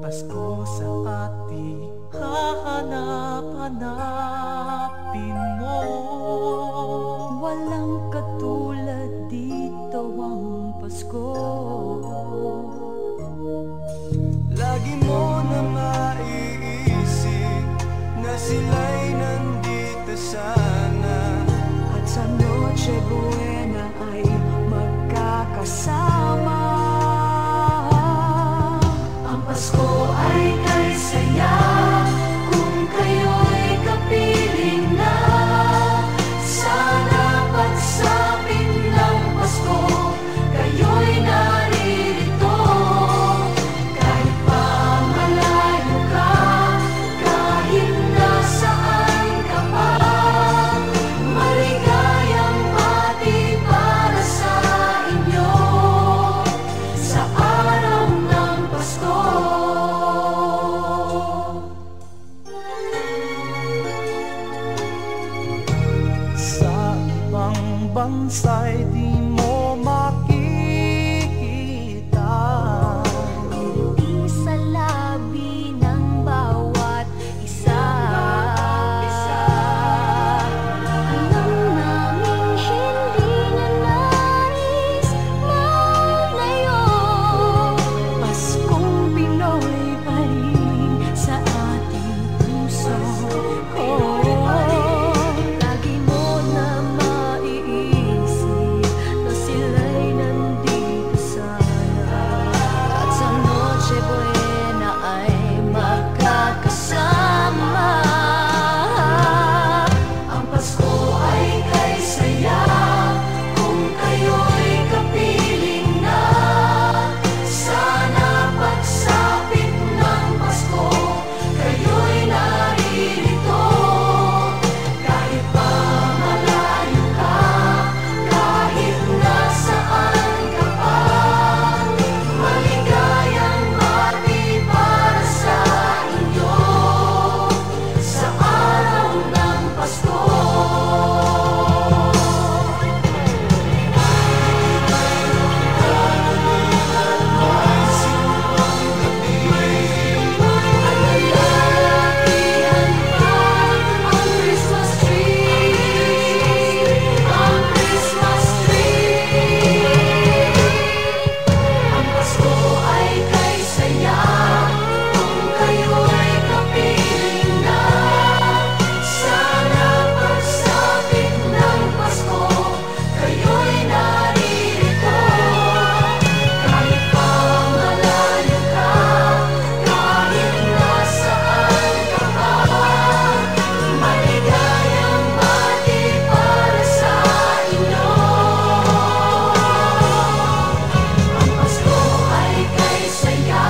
Pasko sa ating hahanap-hanapin mo. Walang katulad dito ang Pasko. Lagi mo na maiisip na sila'y nandito sana, At sa Noche Buena ay magkakasama. Ang Pasko ay kay saya kung kayo'y kapiling na. Sana pagsapit ng Pasko, kayo'y naririto. Kahit pa malayo ka, kahit nasaan ka pa, maligayang pati para sa inyo sa araw ng Pasko. sa ibang bansa'y di mo makikita. Ngiti sa labi ng bawat isa. Alam naming hindi na nais malayo. Paskong Pinoy pa rin sa ating puso. Lagi mo na maiisip na sila'y nandito sana. At sa Noche Buena ay magkakasama. Ang Pasko ay kay saya kung kayo'y kapiling na. Sana pagsapit ng Pasko, kayo'y naririto. Kahit pa malayo ka, kahit nasaan ka pa, maligayang bati para sa inyo sa araw ng Pasko. Alalahapian pa ang Christmas tree, ang Christmas tree. Ang Pasko ay kay saya kung kayo'y kapiling na. Sana pagsapit ng Pasko, kayo'y naririto. Kahit pa malayo ka, kahit nasaan ka pa, maligayang bati para sa inyo. Ang Pasko ay kay saya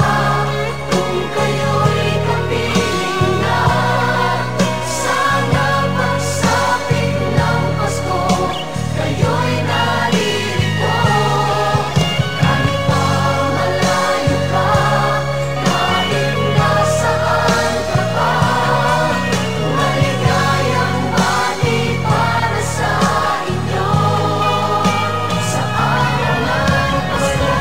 kung kayo'y kapiling na. Sana pagsapit ng Pasko, kayo'y naririto. Kahit pa malayo ka, kahit nasaan ka pa, maligayang bati para sa inyo sa araw ng Pasko.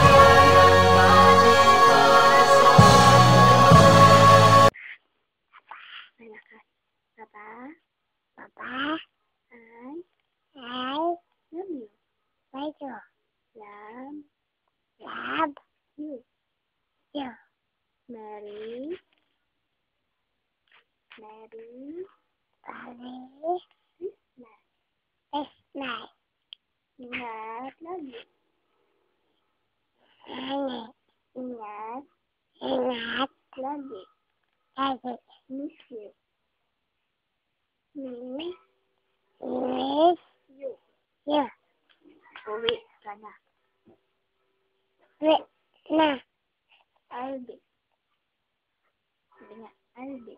Papa, Papa, I love you. I do. Love you. Yeah. Merry Christmas. Ingat, love you. Ingat, love you. Miss you. Miss you. Yeah. Uwi ka na. Albi. Sabi nga, Albi.